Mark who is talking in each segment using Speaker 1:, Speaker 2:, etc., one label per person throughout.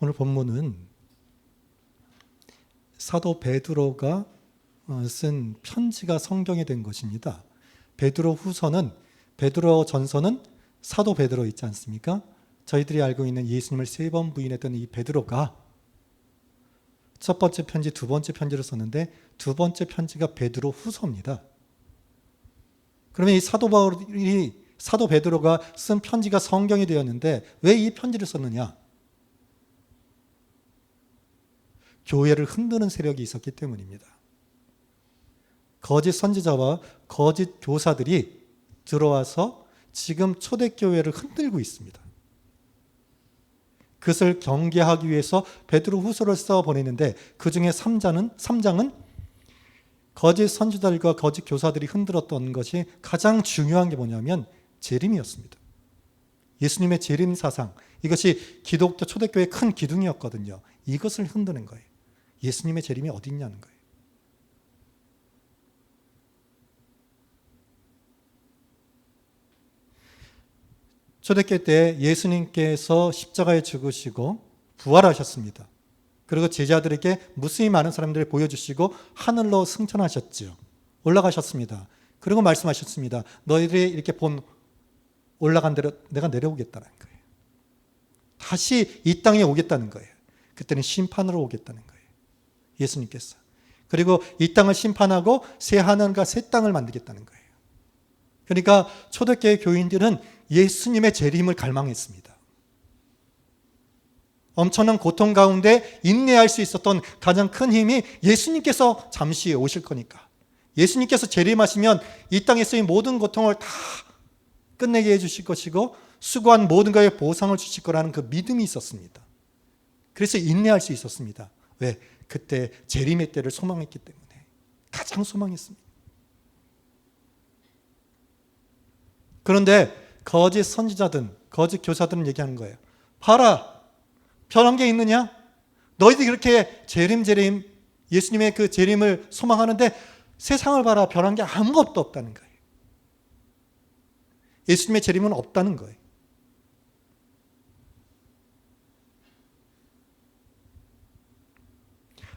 Speaker 1: 오늘 본문은 사도 베드로가 쓴 편지가 성경에 된 것입니다. 베드로 후서는, 베드로 전서는 사도 베드로 있지 않습니까? 저희들이 알고 있는 예수님을 3번 부인했던 이 베드로가 첫 번째 편지, 두 번째 편지를 썼는데 두 번째 편지가 베드로 후서입니다. 그러면 이 사도 베드로가 쓴 편지가 성경이 되었는데 왜 이 편지를 썼느냐? 교회를 흔드는 세력이 있었기 때문입니다. 거짓 선지자와 거짓 교사들이 들어와서 지금 초대교회를 흔들고 있습니다. 그것을 경계하기 위해서 베드로 후서를 써 보내는데 그 중에 3장은 거짓 선지자들과 거짓 교사들이 흔들었던 것이 가장 중요한 게 뭐냐면 재림이었습니다. 예수님의 재림 사상, 이것이 기독교 초대교회의 큰 기둥이었거든요. 이것을 흔드는 거예요. 예수님의 재림이 어디 있냐는 거예요. 초대교회 때 예수님께서 십자가에 죽으시고 부활하셨습니다. 그리고 제자들에게 무수히 많은 사람들을 보여주시고 하늘로 승천하셨죠. 올라가셨습니다. 그리고 말씀하셨습니다. 너희들이 이렇게 올라간 대로 내가 내려오겠다는 거예요. 다시 이 땅에 오겠다는 거예요. 그때는 심판으로 오겠다는 거예요. 예수님께서. 그리고 이 땅을 심판하고 새 하늘과 새 땅을 만들겠다는 거예요. 그러니까 초대교회 교인들은 예수님의 재림을 갈망했습니다. 엄청난 고통 가운데 인내할 수 있었던 가장 큰 힘이 예수님께서 잠시 오실 거니까. 예수님께서 재림하시면 이 땅에서의 모든 고통을 다 끝내게 해주실 것이고 수고한 모든 것에 보상을 주실 거라는 그 믿음이 있었습니다. 그래서 인내할 수 있었습니다. 왜? 그때 재림의 때를 소망했기 때문에. 가장 소망했습니다. 그런데 거짓 선지자든 거짓 교사들은 얘기하는 거예요. 봐라, 변한 게 있느냐? 너희들이 그렇게 재림 예수님의 그 재림을 소망하는데 세상을 봐라, 변한 게 아무것도 없다는 거예요. 예수님의 재림은 없다는 거예요.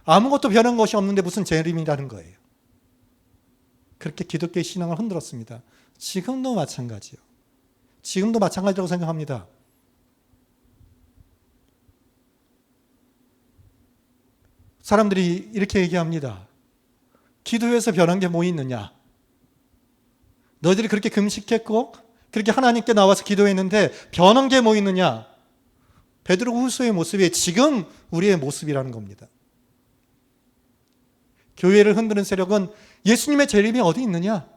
Speaker 1: 아무것도 변한 것이 없는데 무슨 재림이라는 거예요. 그렇게 기독교의 신앙을 흔들었습니다. 지금도 마찬가지요. 지금도 마찬가지라고 생각합니다. 사람들이 이렇게 얘기합니다. 기도해서 변한 게 뭐 있느냐? 너희들이 그렇게 금식했고 그렇게 하나님께 나와서 기도했는데 변한 게 뭐 있느냐? 베드로 후서의 모습이 지금 우리의 모습이라는 겁니다. 교회를 흔드는 세력은 예수님의 재림이 어디 있느냐?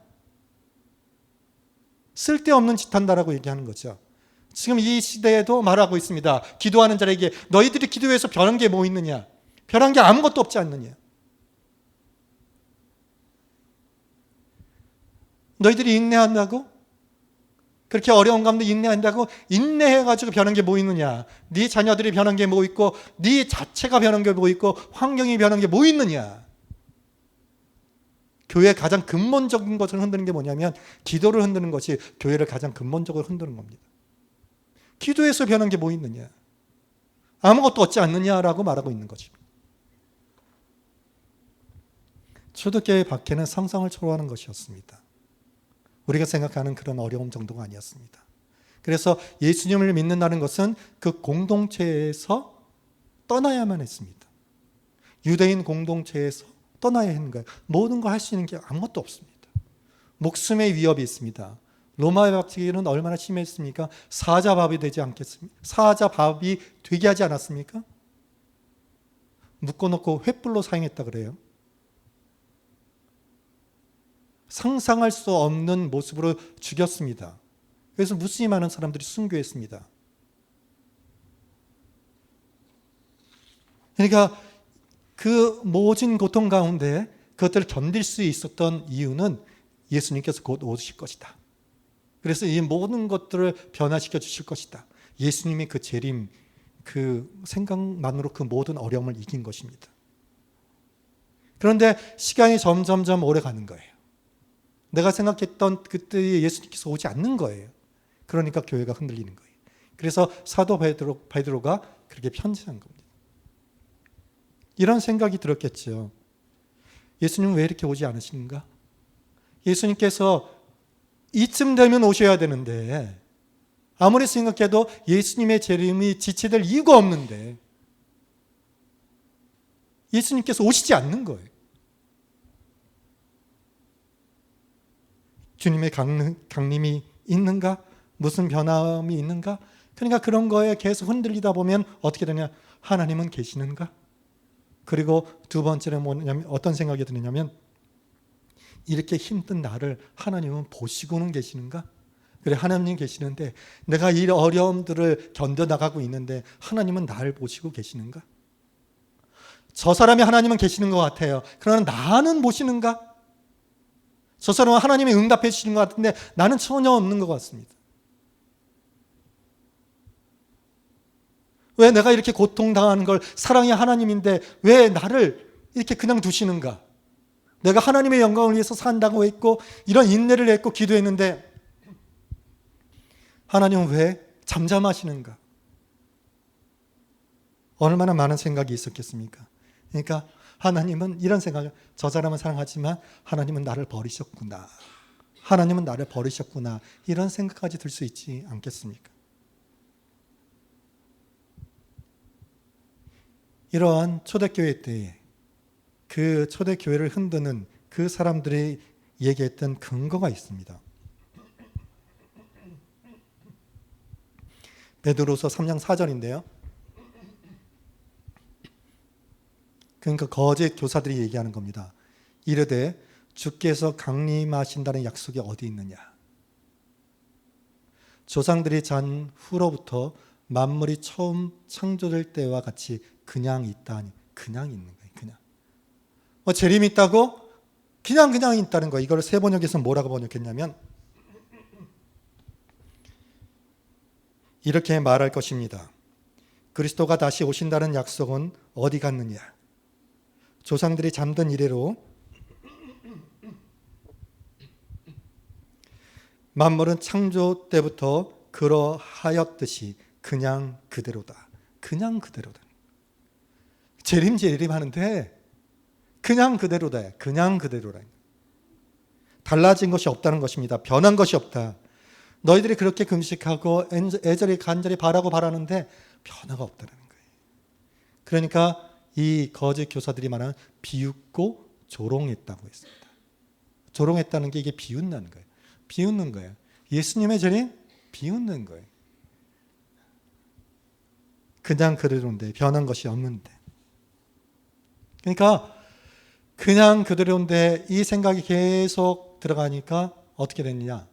Speaker 1: 쓸데없는 짓 한다라고 얘기하는 거죠. 지금 이 시대에도 말하고 있습니다. 기도하는 자에게 너희들이 기도해서 변한 게 뭐 있느냐? 변한 게 아무것도 없지 않느냐? 너희들이 인내한다고? 그렇게 어려운 가운데 인내한다고? 인내해가지고 변한 게 뭐 있느냐? 네 자녀들이 변한 게 뭐 있고 네 자체가 변한 게 뭐 있고 환경이 변한 게 뭐 있느냐? 교회의 가장 근본적인 것을 흔드는 게 뭐냐면 기도를 흔드는 것이 교회를 가장 근본적으로 흔드는 겁니다. 기도해서 변한 게 뭐 있느냐? 아무것도 얻지 않느냐라고 말하고 있는 것입니다. 초대교회 박해는 상상을 초월하는 것이었습니다. 우리가 생각하는 그런 어려움 정도가 아니었습니다. 그래서 예수님을 믿는다는 것은 그 공동체에서 떠나야만 했습니다. 유대인 공동체에서 떠나야 하는 거예요. 모든 걸 할 수 있는 게 아무것도 없습니다. 목숨의 위협이 있습니다. 로마의 박해는 얼마나 심했습니까? 사자밥이 되지 않겠습니까? 사자밥이 되게 하지 않았습니까? 묶어놓고 횃불로 사용했다 그래요. 상상할 수 없는 모습으로 죽였습니다. 그래서 무수히 많은 사람들이 순교했습니다. 그러니까 그 모진 고통 가운데 그것들을 견딜 수 있었던 이유는 예수님께서 곧 오실 것이다. 그래서 이 모든 것들을 변화시켜 주실 것이다. 예수님의 그 재림, 그 생각만으로 그 모든 어려움을 이긴 것입니다. 그런데 시간이 점점 오래 가는 거예요. 내가 생각했던 그때의 예수님께서 오지 않는 거예요. 그러니까 교회가 흔들리는 거예요. 그래서 사도 베드로가 그렇게 편지한 겁니다. 이런 생각이 들었겠죠. 예수님은 왜 이렇게 오지 않으시는가? 예수님께서 이쯤 되면 오셔야 되는데 아무리 생각해도 예수님의 재림이 지체될 이유가 없는데 예수님께서 오시지 않는 거예요. 주님의 강림이 있는가? 무슨 변함이 있는가? 그러니까 그런 거에 계속 흔들리다 보면 어떻게 되냐? 하나님은 계시는가? 그리고 두 번째는 뭐냐면 어떤 생각이 드느냐면 이렇게 힘든 나를 하나님은 보시고는 계시는가? 그래, 하나님 계시는데 내가 이 어려움들을 견뎌나가고 있는데 하나님은 나를 보시고 계시는가? 저 사람이 하나님은 계시는 것 같아요. 그러나 나는 보시는가? 저 사람은 하나님이 응답해 주시는 것 같은데 나는 전혀 없는 것 같습니다. 왜 내가 이렇게 고통당하는 걸 사랑의 하나님인데 왜 나를 이렇게 그냥 두시는가? 내가 하나님의 영광을 위해서 산다고 했고 이런 인내를 했고 기도했는데 하나님은 왜 잠잠하시는가? 얼마나 많은 생각이 있었겠습니까? 그러니까 하나님은 이런 생각을, 저 사람은 사랑하지만 하나님은 나를 버리셨구나. 하나님은 나를 버리셨구나. 이런 생각까지 들 수 있지 않겠습니까? 이러한 초대교회 때에 그 초대교회를 흔드는 그 사람들이 얘기했던 근거가 있습니다. 베드로서 3장 4절인데요. 그러니까 거짓 교사들이 얘기하는 겁니다. 이르되 주께서 강림하신다는 약속이 어디 있느냐. 조상들이 잔 후로부터 만물이 처음 창조될 때와 같이 그냥 있다니. 그냥 있는 거예요. 그냥. 재림이 있다고? 그냥 있다는 거예요. 이걸 세 번역에서 뭐라고 번역했냐면 이렇게 말할 것입니다. 그리스도가 다시 오신다는 약속은 어디 갔느냐. 조상들이 잠든 이래로 만물은 창조 때부터 그러하였듯이 그냥 그대로다. 그냥 그대로다. 재림 하는데 그냥 그대로다. 그냥 그대로다. 달라진 것이 없다는 것입니다. 변한 것이 없다. 너희들이 그렇게 금식하고 애절히 간절히 바라는데 변화가 없다는 거예요. 그러니까 이 거짓 교사들이 말하는 비웃고 조롱했다고 했습니다. 조롱했다는 게 이게 비웃는 거예요. 비웃는 거예요. 예수님의 재림 비웃는 거예요. 그냥 그대로인데 변한 것이 없는데. 그러니까 그냥 그대로인데 이 생각이 계속 들어가니까 어떻게 됐느냐.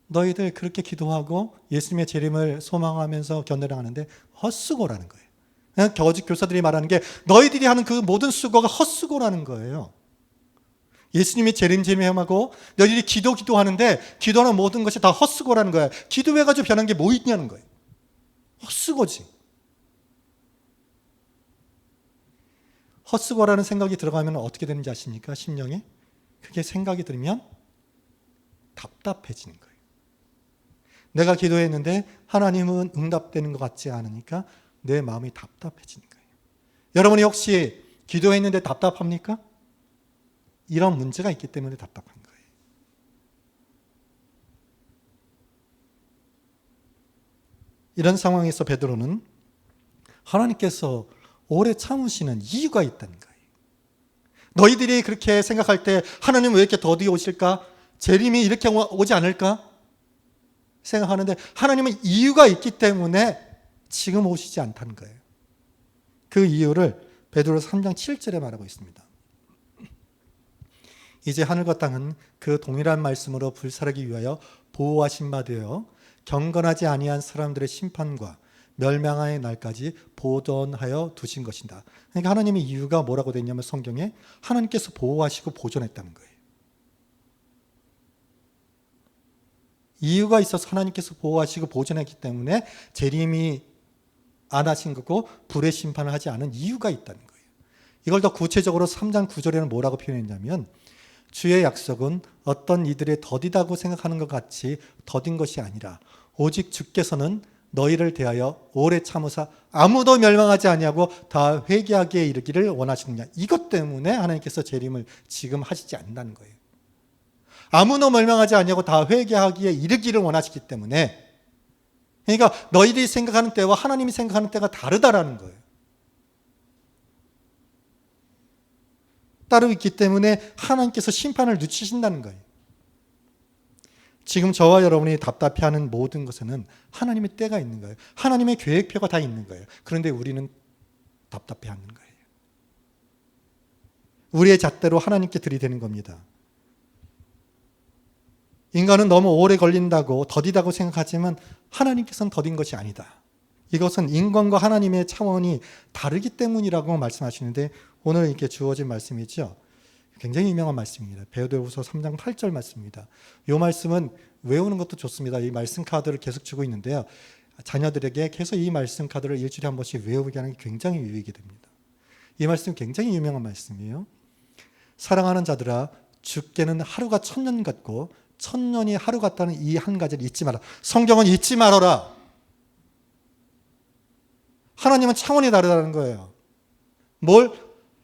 Speaker 1: 너희들 그렇게 기도하고 예수님의 재림을 소망하면서 견뎌나가는데 헛수고라는 거예요. 거짓 교사들이 말하는 게 너희들이 하는 그 모든 수고가 헛수고라는 거예요. 예수님이 재림하고 너희들이 기도하는데 기도하는 모든 것이 다 헛수고라는 거예요. 기도해가지고 변한 게 뭐 있냐는 거예요. 헛수고지. 헛수고라는 생각이 들어가면 어떻게 되는지 아십니까? 심령에. 그게 생각이 들면 답답해지는 거예요. 내가 기도했는데 하나님은 응답되는 것 같지 않으니까 내 마음이 답답해지는 거예요. 여러분이 혹시 기도했는데 답답합니까? 이런 문제가 있기 때문에 답답한 거예요. 이런 상황에서 베드로는 하나님께서 오래 참으시는 이유가 있다는 거예요. 너희들이 그렇게 생각할 때 하나님 왜 이렇게 더디 오실까? 재림이 이렇게 오지 않을까? 생각하는데 하나님은 이유가 있기 때문에 지금 오시지 않다는 거예요. 그 이유를 베드로서 3장 7절에 말하고 있습니다. 이제 하늘과 땅은 그 동일한 말씀으로 불살하기 위하여 보호하신 바 되어 경건하지 아니한 사람들의 심판과 멸망의 날까지 보존하여 두신 것이다. 그러니까 하나님의 이유가 뭐라고 되어 있냐면 성경에 하나님께서 보호하시고 보존했다는 거예요. 이유가 있어서 하나님께서 보호하시고 보존했기 때문에 재림이 안 하신 거고 불의 심판을 하지 않은 이유가 있다는 거예요. 이걸 더 구체적으로 3장 9절에는 뭐라고 표현했냐면 주의 약속은 어떤 이들의 더디다고 생각하는 것 같이 더딘 것이 아니라 오직 주께서는 너희를 대하여 오래 참으사 아무도 멸망하지 아니하고 다 회개하기에 이르기를 원하시느냐. 이것 때문에 하나님께서 재림을 지금 하시지 않는다는 거예요. 아무도 멸망하지 아니하고 다 회개하기에 이르기를 원하시기 때문에, 그러니까 너희들이 생각하는 때와 하나님이 생각하는 때가 다르다라는 거예요. 따로 있기 때문에 하나님께서 심판을 늦추신다는 거예요. 지금 저와 여러분이 답답해하는 모든 것에는 하나님의 때가 있는 거예요. 하나님의 계획표가 다 있는 거예요. 그런데 우리는 답답해하는 거예요. 우리의 잣대로 하나님께 들이대는 겁니다. 인간은 너무 오래 걸린다고 더디다고 생각하지만 하나님께서는 더딘 것이 아니다. 이것은 인간과 하나님의 차원이 다르기 때문이라고 말씀하시는데, 오늘 이렇게 주어진 말씀이죠. 굉장히 유명한 말씀입니다. 베드로후서 3장 8절 말씀입니다. 이 말씀은 외우는 것도 좋습니다. 이 말씀 카드를 계속 주고 있는데요. 자녀들에게 계속 이 말씀 카드를 일주일에 한 번씩 외우게 하는 게 굉장히 유익이 됩니다. 이 말씀 굉장히 유명한 말씀이에요. 사랑하는 자들아, 주께는 하루가 천년 같고 천년이 하루 같다는 이 한 가지를 잊지 마라. 성경은 잊지 말아라. 하나님은 차원이 다르다는 거예요.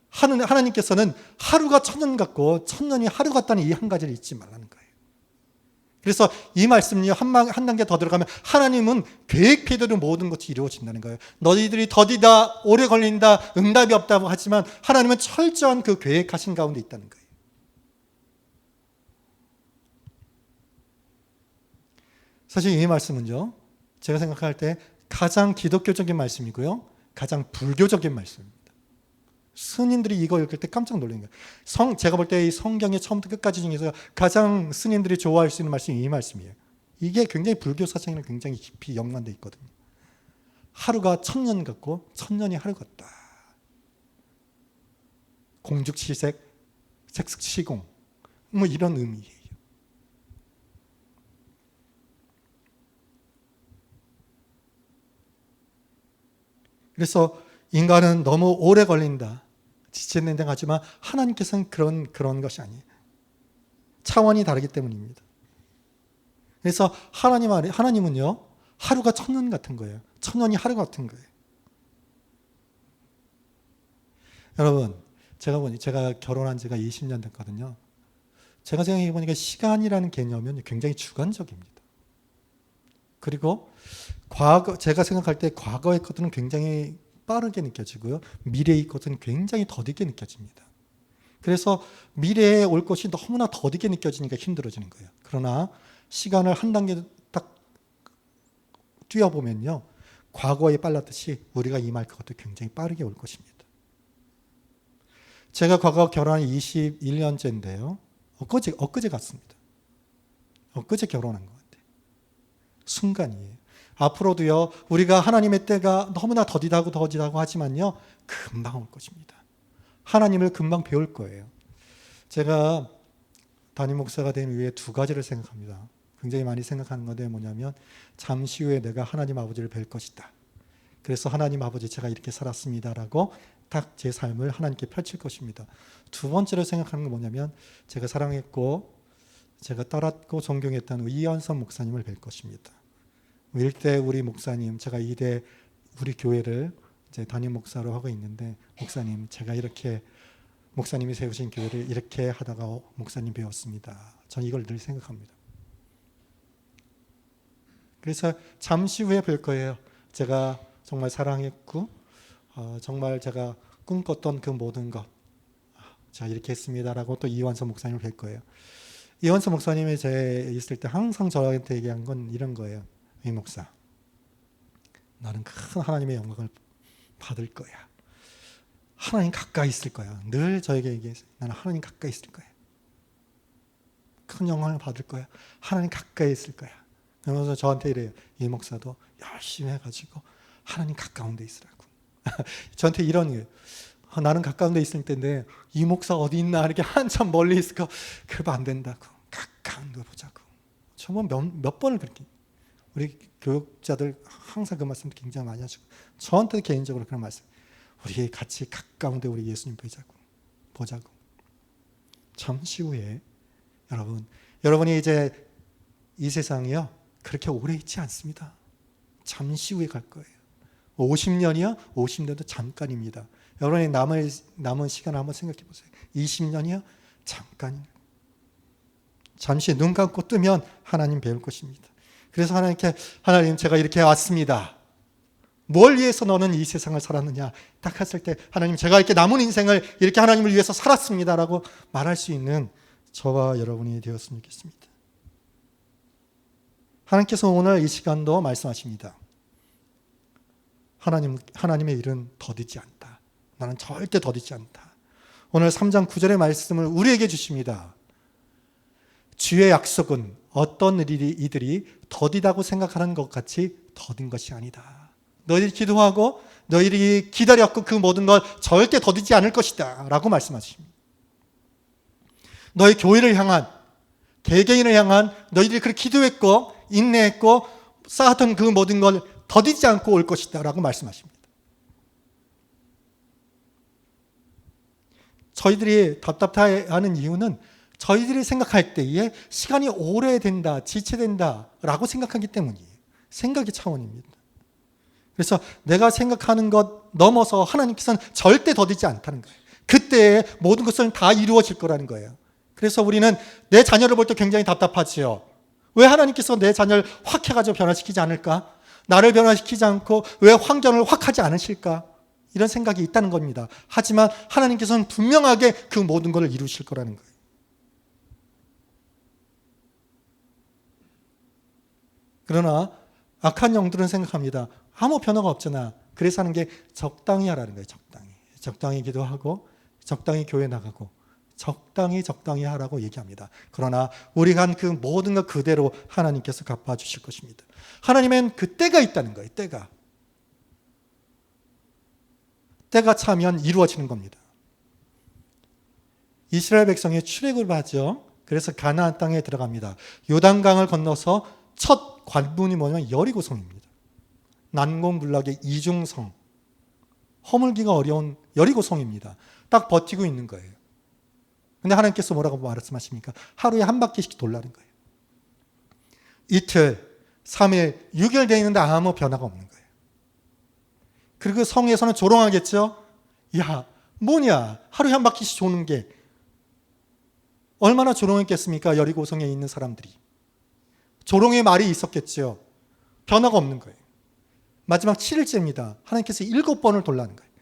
Speaker 1: 하나님께서는 하루가 천년 같고 천년이 하루 같다는 이 한 가지를 잊지 말라는 거예요. 그래서 이 말씀은요, 한 단계 더 들어가면 하나님은 계획표대로 모든 것이 이루어진다는 거예요. 너희들이 더디다, 오래 걸린다, 응답이 없다고 하지만 하나님은 철저한 그 계획하신 가운데 있다는 거예요. 사실 이 말씀은요, 제가 생각할 때 가장 기독교적인 말씀이고요, 가장 불교적인 말씀입니다. 스님들이 이거 읽을 때 깜짝 놀란 거예요. 제가 볼 때 이 성경의 처음부터 끝까지 중에서 가장 스님들이 좋아할 수 있는 말씀이 이 말씀이에요. 이게 굉장히 불교 사상이랑 굉장히 깊이 연관되어 있거든요. 하루가 천년 같고 천년이 하루 같다. 공죽시색, 색식시공, 뭐 이런 의미예요. 그래서 인간은 너무 오래 걸린다, 지체된다 하지만 하나님께서는 그런 것이 아니에요. 차원이 다르기 때문입니다. 그래서 하나님은요, 하루가 천년 같은 거예요. 천년이 하루 같은 거예요. 여러분, 제가 결혼한 지가 20년 됐거든요. 제가 생각해 보니까 시간이라는 개념은 굉장히 주관적입니다. 그리고 제가 생각할 때 과거의 것들은 굉장히 빠르게 느껴지고요, 미래의 것은 굉장히 더디게 느껴집니다. 그래서 미래에 올 것이 너무나 더디게 느껴지니까 힘들어지는 거예요. 그러나 시간을 한 단계 딱 뛰어보면요, 과거에 빨랐듯이 우리가 임할 그것도 굉장히 빠르게 올 것입니다. 제가 과거 결혼한 21년째인데요. 엊그제 갔습니다. 엊그제 결혼한 것 같아요. 순간이에요. 앞으로도요, 우리가 하나님의 때가 너무나 더디다고 하지만요, 금방 올 것입니다. 하나님을 금방 배울 거예요. 제가 담임 목사가 된 이후에 두 가지를 생각합니다. 굉장히 많이 생각하는 건데 뭐냐면, 잠시 후에 내가 하나님 아버지를 뵐 것이다. 그래서 하나님 아버지, 제가 이렇게 살았습니다라고 딱 제 삶을 하나님께 펼칠 것입니다. 두 번째로 생각하는 건 뭐냐면, 제가 사랑했고 제가 따랐고 존경했던 이현선 목사님을 뵐 것입니다. 일대 우리 목사님, 제가 2대 우리 교회를 이제 담임 목사로 하고 있는데, 목사님, 제가 이렇게 목사님이 세우신 교회를 이렇게 하다가 목사님 배웠습니다. 저는 이걸 늘 생각합니다. 그래서 잠시 후에 뵐 거예요. 제가 정말 사랑했고 정말 제가 꿈꿨던 그 모든 것, 제가 이렇게 했습니다라고 또 이완서 목사님을 뵐 거예요. 이완서 목사님이 제 있을 때 항상 저한테 얘기한 건 이런 거예요. 이 목사, 나는 큰 하나님의 영광을 받을 거야. 하나님 가까이 있을 거야. 늘 저에게 얘기했어요. 나는 하나님 가까이 있을 거야. 큰 영광을 받을 거야. 하나님 가까이 있을 거야. 그러면서 저한테 이래요. 이 목사도 열심히 해가지고 하나님 가까운 데 있으라고. 저한테 이런 거예요. 나는 가까운 데 있을 텐데 이 목사 어디 있나 이렇게 한참 멀리 있을까. 그러면 안 된다고. 가까운 데 보자고. 저번 몇 번을 그렇게. 우리 교육자들 항상 그 말씀 굉장히 많이 하시고, 저한테 개인적으로 그런 말씀, 우리 같이 가까운데 우리 예수님 보자고. 잠시 후에 여러분이 이제 이 세상이요, 그렇게 오래 있지 않습니다. 잠시 후에 갈 거예요. 50년이요? 50년도 잠깐입니다. 여러분의 남은 시간 한번 생각해 보세요. 20년이요? 잠깐이에요. 잠시 눈 감고 뜨면 하나님 배울 것입니다. 그래서 하나님께, 하나님 제가 이렇게 왔습니다. 뭘 위해서 너는 이 세상을 살았느냐? 딱 했을 때 하나님 제가 이렇게 남은 인생을 이렇게 하나님을 위해서 살았습니다 라고 말할 수 있는 저와 여러분이 되었으면 좋겠습니다. 하나님께서 오늘 이 시간도 말씀하십니다. 하나님의 일은 더디지 않다. 나는 절대 더디지 않다. 오늘 3장 9절의 말씀을 우리에게 주십니다. 주의 약속은 어떤 이들이 더디다고 생각하는 것 같이 더딘 것이 아니다. 너희들이 기도하고 너희들이 기다렸고 그 모든 걸 절대 더디지 않을 것이다 라고 말씀하십니다. 너희 교회를 향한, 개개인을 향한 너희들이 그렇게 기도했고 인내했고 쌓았던 그 모든 걸 더디지 않고 올 것이다 라고 말씀하십니다. 저희들이 답답해하는 이유는 저희들이 생각할 때에 시간이 오래된다, 지체된다 라고 생각하기 때문이에요. 생각의 차원입니다. 그래서 내가 생각하는 것 넘어서 하나님께서는 절대 더디지 않다는 거예요. 그때 모든 것은 다 이루어질 거라는 거예요. 그래서 우리는 내 자녀를 볼 때 굉장히 답답하지요. 왜 하나님께서 내 자녀를 확 해가지고 변화시키지 않을까? 나를 변화시키지 않고 왜 환경을 확 하지 않으실까? 이런 생각이 있다는 겁니다. 하지만 하나님께서는 분명하게 그 모든 것을 이루실 거라는 거예요. 그러나 악한 영들은 생각합니다. 아무 변화가 없잖아. 그래서 하는 게 적당히 하라는 거예요. 적당히. 적당히 기도하고 적당히 교회 나가고 적당히 하라고 얘기합니다. 그러나 우리가 한 그 모든 것 그대로 하나님께서 갚아주실 것입니다. 하나님은 그 때가 있다는 거예요. 때가 차면 이루어지는 겁니다. 이스라엘 백성이 출애굽을 하죠. 그래서 가나안 땅에 들어갑니다. 요단강을 건너서 첫 관문이 뭐냐면 여리고성입니다. 난공불락의 이중성, 허물기가 어려운 여리고성입니다. 딱 버티고 있는 거예요. 근데 하나님께서 뭐라고 말씀하십니까? 하루에 한 바퀴씩 돌라는 거예요. 이틀, 3일, 6일 되어 있는데 아무 변화가 없는 거예요. 그리고 성에서는 조롱하겠죠? 야, 뭐냐? 하루에 한 바퀴씩 도는 게 얼마나 조롱했겠습니까? 여리고성에 있는 사람들이. 조롱의 말이 있었겠죠. 변화가 없는 거예요. 마지막 7일째입니다. 하나님께서 7번을 돌라는 거예요.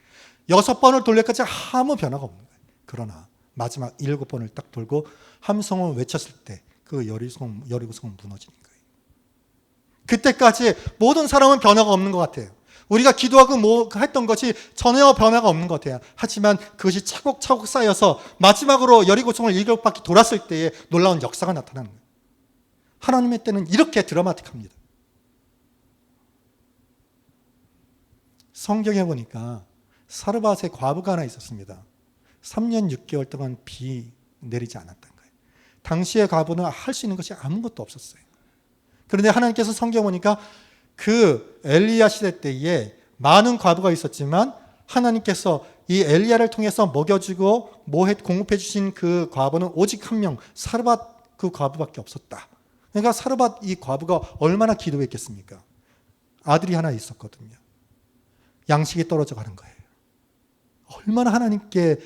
Speaker 1: 6번을 돌려까지 아무 변화가 없는 거예요. 그러나 마지막 7번을 딱 돌고 함성을 외쳤을 때 그 여리고성은 무너지는 거예요. 그때까지 모든 사람은 변화가 없는 것 같아요. 우리가 기도하고 했던 것이 전혀 변화가 없는 것 같아요. 하지만 그것이 차곡차곡 쌓여서 마지막으로 여리고성을 7바퀴 돌았을 때에 놀라운 역사가 나타나는 거예요. 하나님의 때는 이렇게 드라마틱합니다. 성경에 보니까 사르밧의 과부가 하나 있었습니다. 3년 6개월 동안 비 내리지 않았던 거예요. 당시의 과부는 할 수 있는 것이 아무것도 없었어요. 그런데 하나님께서 성경 보니까 그 엘리야 시대 때에 많은 과부가 있었지만 하나님께서 이 엘리야를 통해서 먹여주고 공급해 주신 그 과부는 오직 한 명, 사르밧 그 과부밖에 없었다. 그러니까 사르밧 이 과부가 얼마나 기도했겠습니까? 아들이 하나 있었거든요. 양식이 떨어져 가는 거예요. 얼마나 하나님께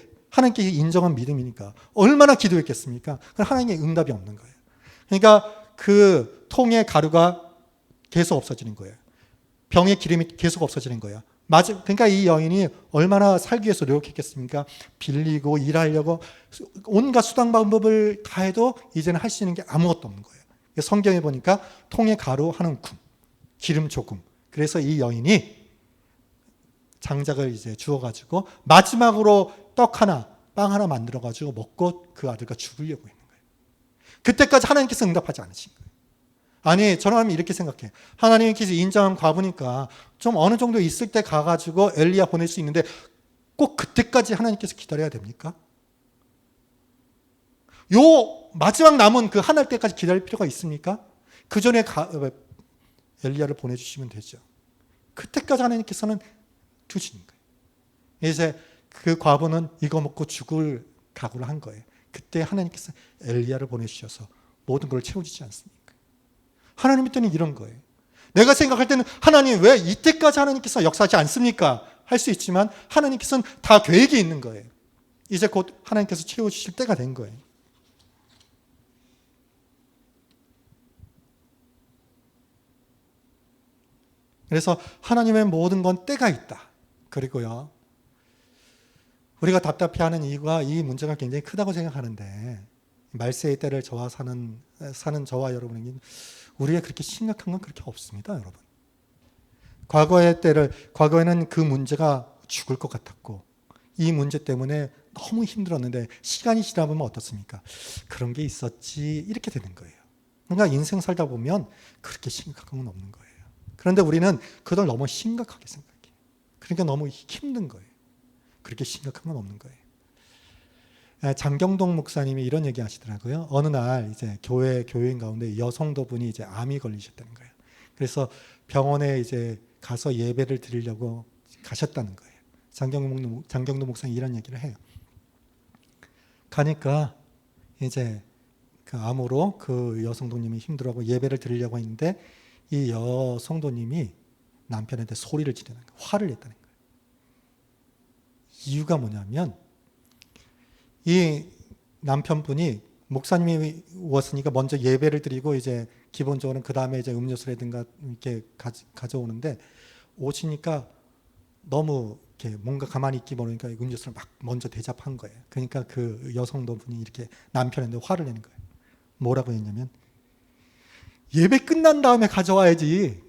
Speaker 1: 인정한 믿음이니까 얼마나 기도했겠습니까? 그럼 하나님의 응답이 없는 거예요. 그러니까 그 통의 가루가 계속 없어지는 거예요. 병의 기름이 계속 없어지는 거예요. 그러니까 이 여인이 얼마나 살기 위해서 노력했겠습니까? 빌리고 일하려고 온갖 수단 방법을 다 해도 이제는 할 수 있는 게 아무것도 없는 거예요. 성경에 보니까 통의 가루 한 움큼, 기름 조금. 그래서 이 여인이 장작을 이제 주워가지고 마지막으로 떡 하나, 빵 하나 만들어가지고 먹고 그 아들과 죽으려고 했는 거예요. 그때까지 하나님께서 응답하지 않으신 거예요. 아니, 저는 이렇게 생각해요. 하나님께서 인정한 과부니까 좀 어느 정도 있을 때 가가지고 엘리야 보낼 수 있는데 꼭 그때까지 하나님께서 기다려야 됩니까? 요 마지막 남은 그 하늘 때까지 기다릴 필요가 있습니까? 그 전에 엘리야를 보내주시면 되죠. 그때까지 하나님께서는 두시는 거예요. 이제 그 과부는 이거 먹고 죽을 각오를 한 거예요. 그때 하나님께서 엘리야를 보내주셔서 모든 걸 채워주지 않습니까? 하나님의 때는 이런 거예요. 내가 생각할 때는 하나님 왜 이때까지 하나님께서 역사하지 않습니까? 할 수 있지만 하나님께서는 다 계획이 있는 거예요. 이제 곧 하나님께서 채워주실 때가 된 거예요. 그래서 하나님의 모든 건 때가 있다. 그리고요, 우리가 답답해하는 이유가 이 문제가 굉장히 크다고 생각하는데 말세의 때를 저와 사는 저와 여러분에게 우리가 그렇게 심각한 건 그렇게 없습니다, 여러분. 과거에는 그 문제가 죽을 것 같았고 이 문제 때문에 너무 힘들었는데 시간이 지나보면 어떻습니까? 그런 게 있었지 이렇게 되는 거예요. 그러니까 인생 살다 보면 그렇게 심각한 건 없는 거예요. 그런데 우리는 그걸 너무 심각하게 생각해요. 그러니까 너무 힘든 거예요. 그렇게 심각한 건 없는 거예요. 장경동 목사님이 이런 얘기 하시더라고요. 어느 날 이제 교회인 가운데 여성도분이 이제 암이 걸리셨다는 거예요. 그래서 병원에 이제 가서 예배를 드리려고 가셨다는 거예요. 장경동 목사님이 이런 얘기를 해요. 가니까 이제 그 암으로 그 여성도님이 힘들어하고 예배를 드리려고 했는데 이 여성도님이 남편한테 소리를 지르는 거예요. 화를 냈다는 거예요. 이유가 뭐냐면 이 남편분이 목사님이 왔으니까 먼저 예배를 드리고 이제 기본적으로는 그 다음에 이제 음료수라든가 이렇게 가져오는데 오시니까 너무 이렇게 뭔가 가만히 있기 모르니까 음료수를 막 먼저 대접한 거예요. 그러니까 그 여성분이 이렇게 남편한테 화를 내는 거예요. 뭐라고 했냐면 예배 끝난 다음에 가져와야지.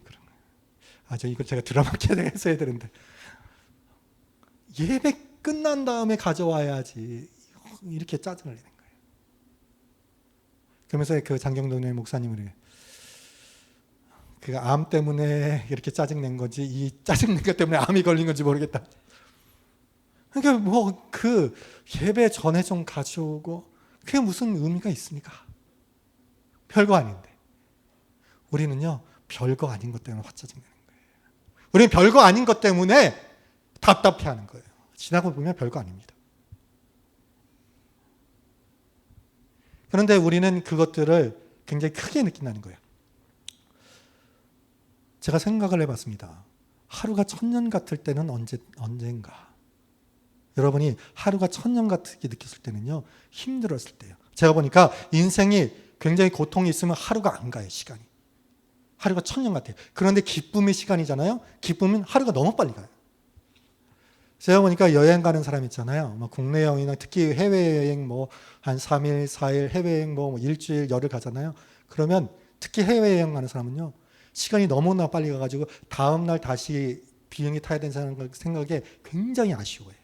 Speaker 1: 이거 제가 드라마틱하게 했어야 되는데 예배 끝난 다음에 가져와야지. 이렇게 짜증을 내는 거예요. 그러면서 그 장경동의 목사님은 그 암 때문에 이렇게 짜증낸 건지 이 짜증낸 것 때문에 암이 걸린 건지 모르겠다. 그러니까 뭐 그 예배 전에 좀 가져오고 그게 무슨 의미가 있습니까? 별거 아닌데. 우리는요 별거 아닌 것 때문에 화짜증내는 거예요. 우리는 별거 아닌 것 때문에 답답해하는 거예요. 지나고 보면 별거 아닙니다. 그런데 우리는 그것들을 굉장히 크게 느낀다는 거예요. 제가 생각을 해봤습니다. 하루가 1000년 같을 때는 언젠가? 여러분이 하루가 1000년 같게 느꼈을 때는요, 힘들었을 때예요. 제가 보니까 인생이 굉장히 고통이 있으면 하루가 안 가요, 시간이. 하루가 1000년 같아요. 그런데 기쁨의 시간이잖아요. 기쁨은 하루가 너무 빨리 가요. 제가 보니까 여행 가는 사람 있잖아요. 국내 여행이나 특히 해외여행 한 3일, 4일, 해외여행 일주일, 열흘 가잖아요. 그러면 특히 해외여행 가는 사람은요. 시간이 너무나 빨리 가가지고 다음날 다시 비행기 타야 되는 생각에 굉장히 아쉬워해요.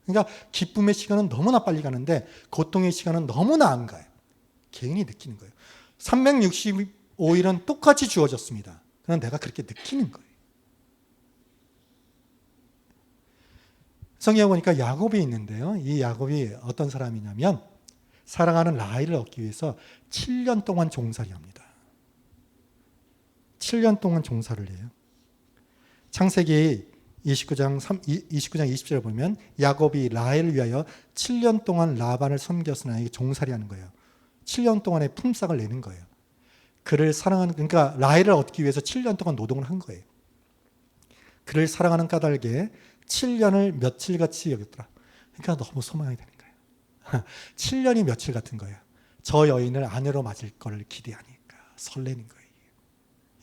Speaker 1: 그러니까 기쁨의 시간은 너무나 빨리 가는데 고통의 시간은 너무나 안 가요. 개인이 느끼는 거예요. 365일은 똑같이 주어졌습니다. 그럼 내가 그렇게 느끼는 거예요. 성경에 보니까 야곱이 있는데요. 이 야곱이 어떤 사람이냐면 사랑하는 라헬을 얻기 위해서 7년 동안 종살이 합니다. 7년 동안 종살을 해요. 창세기 29장 20절을 보면 야곱이 라헬을 위하여 7년 동안 라반을 섬겼으나 이게 종살이 하는 거예요. 7년 동안의 품삯을 내는 거예요. 그를 사랑하는, 그러니까 라헬을 얻기 위해서 7년 동안 노동을 한 거예요. 그를 사랑하는 까닭에 7년을 며칠같이 여겼더라. 그러니까 너무 소망이 되는 거예요. 7년이 며칠 같은 거예요. 저 여인을 아내로 맞을 거를 기대하니까 설레는 거예요.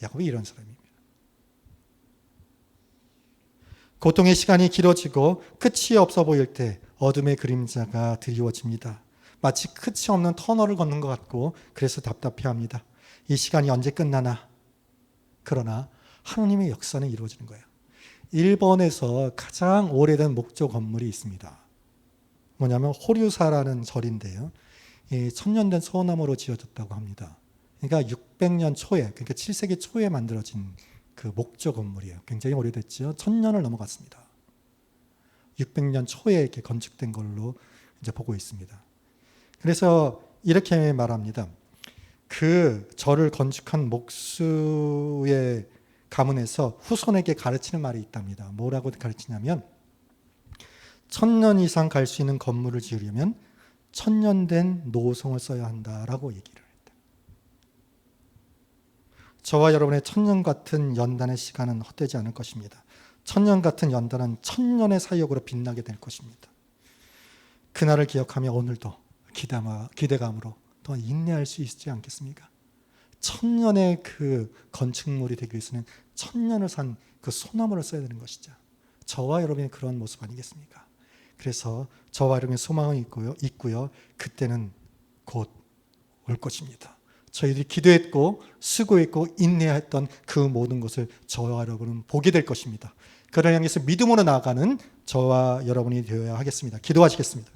Speaker 1: 야곱이 이런 사람입니다. 고통의 시간이 길어지고 끝이 없어 보일 때 어둠의 그림자가 드리워집니다. 마치 끝이 없는 터널을 걷는 것 같고 그래서 답답해합니다. 이 시간이 언제 끝나나? 그러나 하나님의 역사는 이루어지는 거예요. 일본에서 가장 오래된 목조 건물이 있습니다. 뭐냐면 호류사라는 절인데요. 1000년 된 소나무로 지어졌다고 합니다. 그러니까 600년 초에, 그러니까 7세기 초에 만들어진 그 목조 건물이에요. 굉장히 오래됐죠. 1000년을 넘어갔습니다. 600년 초에 이렇게 건축된 걸로 이제 보고 있습니다. 그래서 이렇게 말합니다. 그 절을 건축한 목수의 가문에서 후손에게 가르치는 말이 있답니다. 뭐라고 가르치냐면 1000년 이상 갈 수 있는 건물을 지으려면 1000년 된 노송을 써야 한다라고 얘기를 했다. 저와 여러분의 천년 같은 연단의 시간은 헛되지 않을 것입니다. 천년 같은 연단은 천년의 사역으로 빛나게 될 것입니다. 그날을 기억하며 오늘도 기대감으로 더 인내할 수 있지 않겠습니까? 천년의 그 건축물이 되기 위해서는 천년을 산 그 소나무를 써야 되는 것이죠. 저와 여러분의 그런 모습 아니겠습니까? 그래서 저와 여러분의 소망이 있고요. 그때는 곧 올 것입니다. 저희들이 기도했고 수고했고 인내했던 그 모든 것을 저와 여러분은 보게 될 것입니다. 그를 향해서 믿음으로 나아가는 저와 여러분이 되어야 하겠습니다. 기도하시겠습니다.